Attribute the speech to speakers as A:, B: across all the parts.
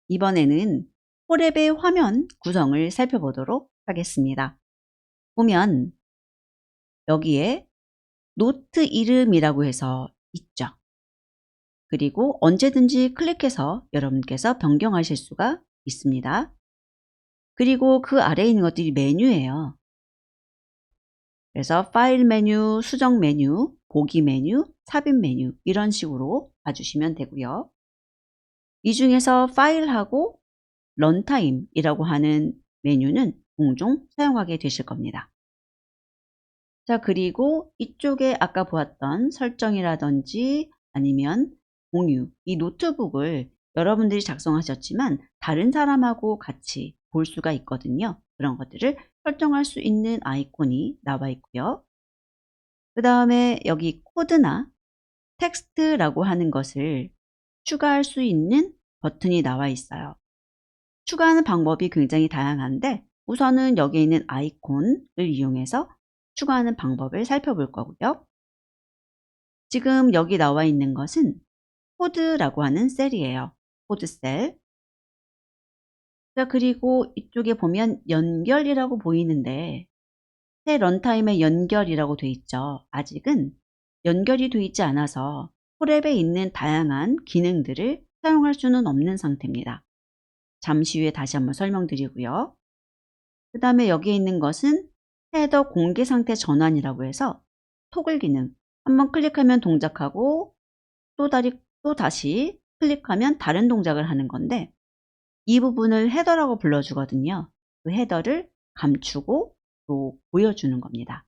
A: 이번에는 폴앱의 화면 구성을 살펴보도록 하겠습니다. 보면 여기에 노트 이름이라고 해서 있죠. 그리고 언제든지 클릭해서 여러분께서 변경하실 수가 있습니다. 그리고 그 아래에 있는 것들이 메뉴예요. 그래서 파일 메뉴, 수정 메뉴, 보기 메뉴, 삽입 메뉴 이런 식으로 봐주시면 되고요. 이 중에서 파일하고 런타임이라고 하는 메뉴는 종종 사용하게 되실 겁니다. 자, 그리고 이쪽에 아까 보았던 설정이라든지 아니면 공유, 이 노트북을 여러분들이 작성하셨지만 다른 사람하고 같이 볼 수가 있거든요. 그런 것들을 설정할 수 있는 아이콘이 나와 있고요. 그 다음에 여기 코드나 텍스트라고 하는 것을 추가할 수 있는 버튼이 나와 있어요. 추가하는 방법이 굉장히 다양한데 우선은 여기 있는 아이콘을 이용해서 추가하는 방법을 살펴볼 거고요. 지금 여기 나와 있는 것은 코드라고 하는 셀이에요. 코드 셀. 자, 그리고 이쪽에 보면 연결이라고 보이는데 새 런타임의 연결이라고 돼 있죠. 아직은 연결이 돼 있지 않아서 폴앱에 있는 다양한 기능들을 사용할 수는 없는 상태입니다. 잠시 후에 다시 한번 설명드리고요. 그 다음에 여기에 있는 것은 헤더 공개 상태 전환이라고 해서 토글 기능. 한번 클릭하면 동작하고 또 다시 클릭하면 다른 동작을 하는 건데 이 부분을 헤더라고 불러주거든요. 그 헤더를 감추고 또 보여주는 겁니다.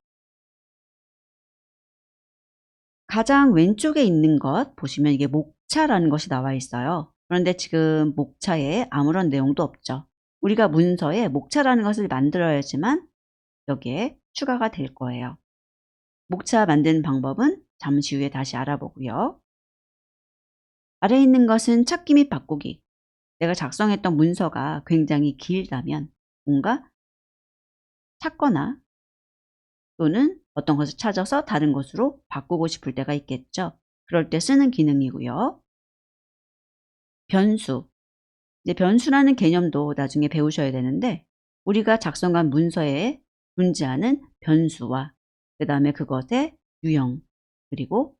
A: 가장 왼쪽에 있는 것 보시면 이게 목차라는 것이 나와 있어요. 그런데 지금 목차에 아무런 내용도 없죠. 우리가 문서에 목차라는 것을 만들어야지만 여기에 추가가 될 거예요. 목차 만드는 방법은 잠시 후에 다시 알아보고요. 아래에 있는 것은 찾기 및 바꾸기. 내가 작성했던 문서가 굉장히 길다면 뭔가 찾거나 또는 어떤 것을 찾아서 다른 것으로 바꾸고 싶을 때가 있겠죠. 그럴 때 쓰는 기능이고요. 변수. 이제 변수라는 개념도 나중에 배우셔야 되는데 우리가 작성한 문서에 존재하는 변수와 그 다음에 그것의 유형 그리고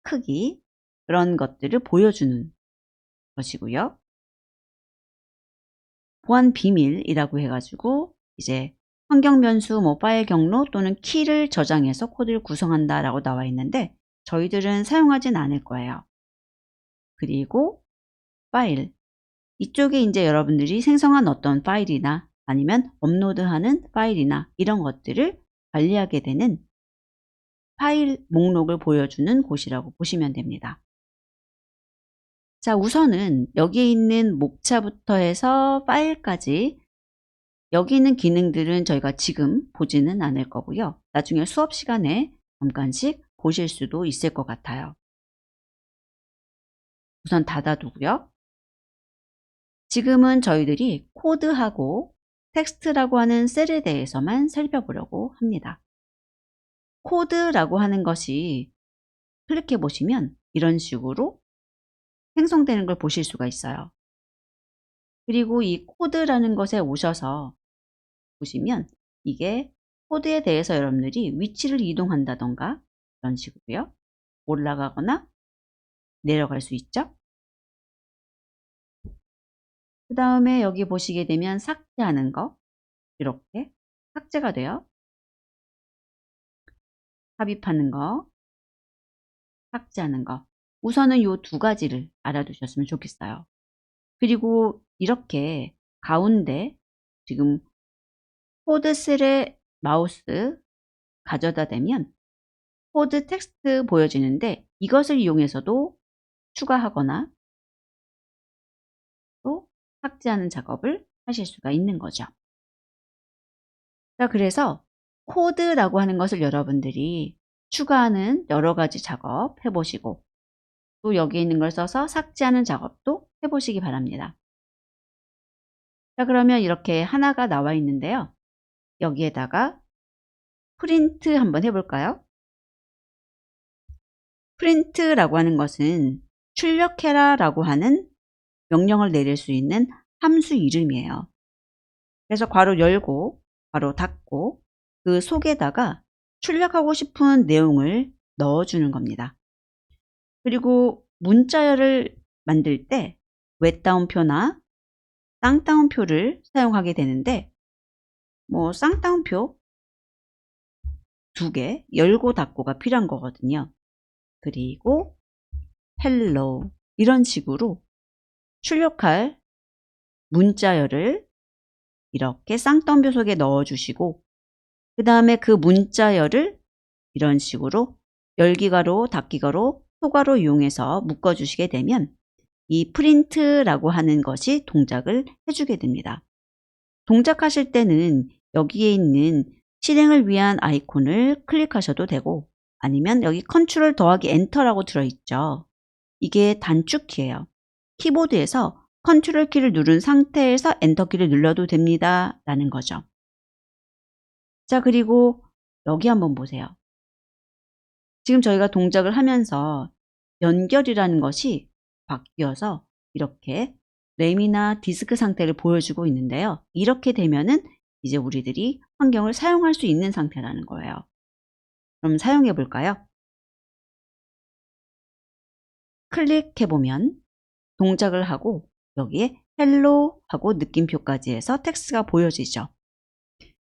A: 크기 그런 것들을 보여주는 것이고요. 보안 비밀이라고 해가지고 이제 환경 변수, 파일 경로 또는 키를 저장해서 코드를 구성한다 라고 나와 있는데 저희들은 사용하진 않을 거예요. 그리고 파일. 이쪽에 이제 여러분들이 생성한 어떤 파일이나 아니면 업로드하는 파일이나 이런 것들을 관리하게 되는 파일 목록을 보여주는 곳이라고 보시면 됩니다. 자, 우선은 여기에 있는 목차부터 해서 파일까지 여기 있는 기능들은 저희가 지금 보지는 않을 거고요. 나중에 수업 시간에 잠깐씩 보실 수도 있을 것 같아요. 우선 닫아두고요. 지금은 저희들이 코드하고 텍스트라고 하는 셀에 대해서만 살펴보려고 합니다. 코드라고 하는 것이 클릭해 보시면 이런 식으로 생성되는 걸 보실 수가 있어요. 그리고 이 코드라는 것에 오셔서 보시면 이게 코드에 대해서 여러분들이 위치를 이동한다던가 이런 식으로요. 올라가거나 내려갈 수 있죠. 그 다음에 여기 보시게 되면 삭제하는 거 이렇게 삭제가 돼요. 삽입하는 거, 삭제하는 거. 우선은 이 두 가지를 알아두셨으면 좋겠어요. 그리고 이렇게 가운데 지금 코드 셀에 마우스 가져다 대면 코드 텍스트 보여지는데 이것을 이용해서도 추가하거나 또 삭제하는 작업을 하실 수가 있는 거죠. 자, 그래서 코드라고 하는 것을 여러분들이 추가하는 여러 가지 작업 해보시고 또 여기 있는 걸 써서 삭제하는 작업도 해보시기 바랍니다. 자, 그러면 이렇게 하나가 나와 있는데요. 여기에다가 프린트 한번 해볼까요? 프린트라고 하는 것은 출력해라 라고 하는 명령을 내릴 수 있는 함수 이름이에요. 그래서 괄호 열고 괄호 닫고 그 속에다가 출력하고 싶은 내용을 넣어주는 겁니다. 그리고 문자열을 만들 때 웹다운표나 쌍따옴표를 사용하게 되는데 쌍따옴표 2개 열고 닫고가 필요한 거거든요. 그리고 hello 이런 식으로 출력할 문자열을 이렇게 쌍따옴표 속에 넣어주시고 그 다음에 그 문자열을 이런 식으로 열기가로 닫기가로 소가로 이용해서 묶어주시게 되면 이 프린트라고 하는 것이 동작을 해주게 됩니다. 동작하실 때는 여기에 있는 실행을 위한 아이콘을 클릭하셔도 되고 아니면 여기 컨트롤 더하기 엔터라고 들어있죠. 이게 단축키예요. 키보드에서 컨트롤 키를 누른 상태에서 엔터 키를 눌러도 됩니다 라는 거죠. 자, 그리고 여기 한번 보세요. 지금 저희가 동작을 하면서 연결이라는 것이 바뀌어서 이렇게 램이나 디스크 상태를 보여주고 있는데요. 이렇게 되면은 이제 우리들이 환경을 사용할 수 있는 상태라는 거예요. 그럼 사용해 볼까요? 클릭해보면 동작을 하고 여기에 헬로 하고 느낌표까지 해서 텍스트가 보여지죠.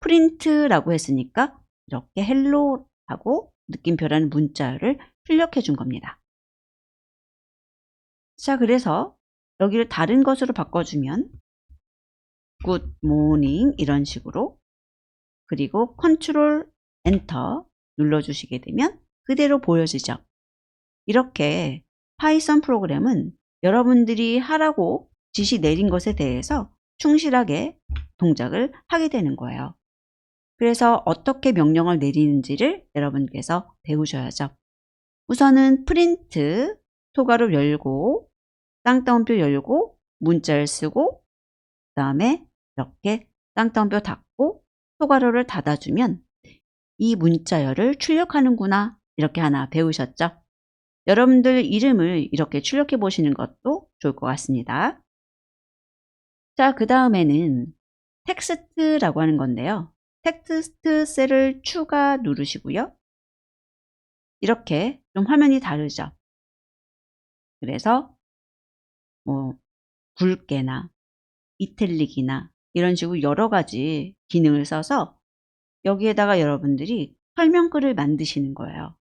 A: 프린트라고 했으니까 이렇게 헬로 하고 느낌표라는 문자를 출력해 준 겁니다. 자, 그래서 여기를 다른 것으로 바꿔주면 good morning 이런 식으로 그리고 컨트롤 엔터 눌러주시게 되면 그대로 보여지죠. 이렇게 파이썬 프로그램은 여러분들이 하라고 지시 내린 것에 대해서 충실하게 동작을 하게 되는 거예요. 그래서 어떻게 명령을 내리는지를 여러분께서 배우셔야죠. 우선은 프린트, 토가로 열고, 쌍따옴표 열고, 문자를 쓰고, 그 다음에 이렇게 쌍따옴표 닫고, 토가로를 닫아주면 이 문자열을 출력하는구나 이렇게 하나 배우셨죠? 여러분들 이름을 이렇게 출력해 보시는 것도 좋을 것 같습니다. 자, 그 다음에는 텍스트라고 하는 건데요. 텍스트 셀을 추가 누르시고요. 이렇게 좀 화면이 다르죠. 그래서 굵게나 이탈릭이나 이런 식으로 여러 가지 기능을 써서 여기에다가 여러분들이 설명글을 만드시는 거예요.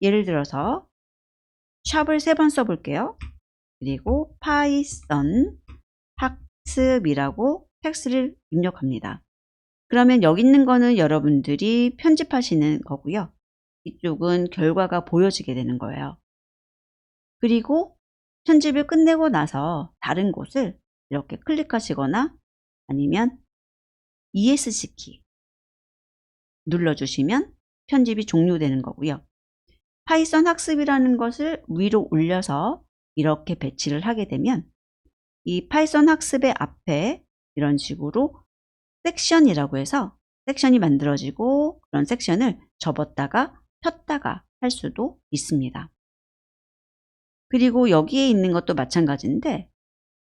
A: 예를 들어서 샵을 3번 써볼게요. 그리고 파이썬 학습이라고 텍스트를 입력합니다. 그러면 여기 있는 거는 여러분들이 편집하시는 거고요. 이쪽은 결과가 보여지게 되는 거예요. 그리고 편집을 끝내고 나서 다른 곳을 이렇게 클릭하시거나 아니면 ESC 키 눌러주시면 편집이 종료되는 거고요. 파이썬 학습이라는 것을 위로 올려서 이렇게 배치를 하게 되면 이 파이썬 학습의 앞에 이런 식으로 섹션이라고 해서 섹션이 만들어지고 그런 섹션을 접었다가 폈다가 할 수도 있습니다. 그리고 여기에 있는 것도 마찬가지인데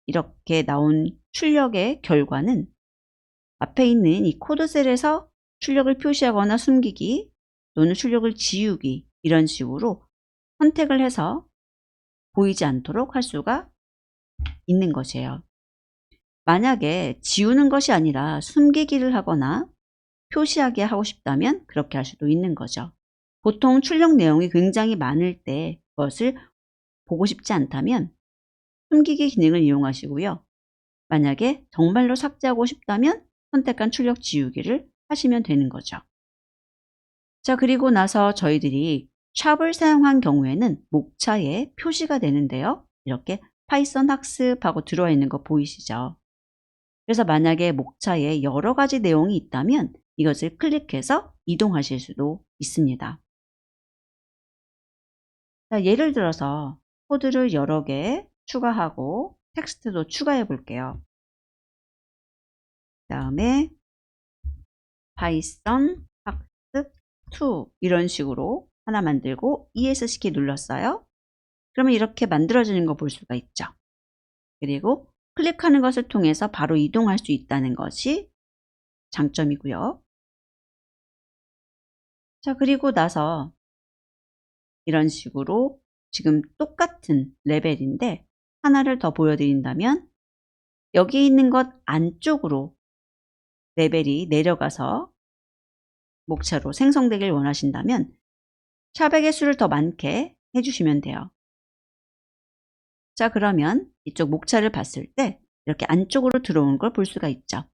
A: 이렇게 나온 출력의 결과는 앞에 있는 이 코드셀에서 출력을 표시하거나 숨기기 또는 출력을 지우기 이런 식으로 선택을 해서 보이지 않도록 할 수가 있는 것이에요. 만약에 지우는 것이 아니라 숨기기를 하거나 표시하게 하고 싶다면 그렇게 할 수도 있는 거죠. 보통 출력 내용이 굉장히 많을 때 그것을 보고 싶지 않다면 숨기기 기능을 이용하시고요. 만약에 정말로 삭제하고 싶다면 선택한 출력 지우기를 하시면 되는 거죠. 자, 그리고 나서 저희들이 샵을 사용한 경우에는 목차에 표시가 되는데요. 이렇게 파이썬 학습하고 들어와 있는 거 보이시죠? 그래서 만약에 목차에 여러 가지 내용이 있다면 이것을 클릭해서 이동하실 수도 있습니다. 자, 예를 들어서 코드를 여러 개 추가하고 텍스트도 추가해 볼게요. 그 다음에 파이썬 학습 2 이런 식으로 하나 만들고 ESC 키 눌렀어요. 그러면 이렇게 만들어지는 거 볼 수가 있죠. 그리고 클릭하는 것을 통해서 바로 이동할 수 있다는 것이 장점이고요. 자, 그리고 나서 이런 식으로 지금 똑같은 레벨인데 하나를 더 보여드린다면 여기 있는 것 안쪽으로 레벨이 내려가서 목차로 생성되길 원하신다면 샵의 개수를 더 많게 해주시면 돼요. 자, 그러면 이쪽 목차를 봤을 때 이렇게 안쪽으로 들어오는 걸 볼 수가 있죠.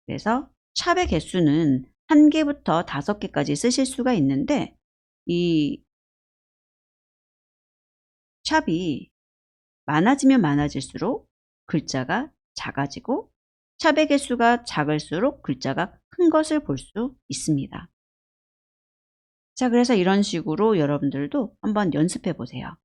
A: 그래서 샵의 개수는 1개부터 5개까지 쓰실 수가 있는데 이 샵이 많아지면 많아질수록 글자가 작아지고 샵의 개수가 작을수록 글자가 큰 것을 볼 수 있습니다. 자, 그래서 이런 식으로 여러분들도 한번 연습해 보세요.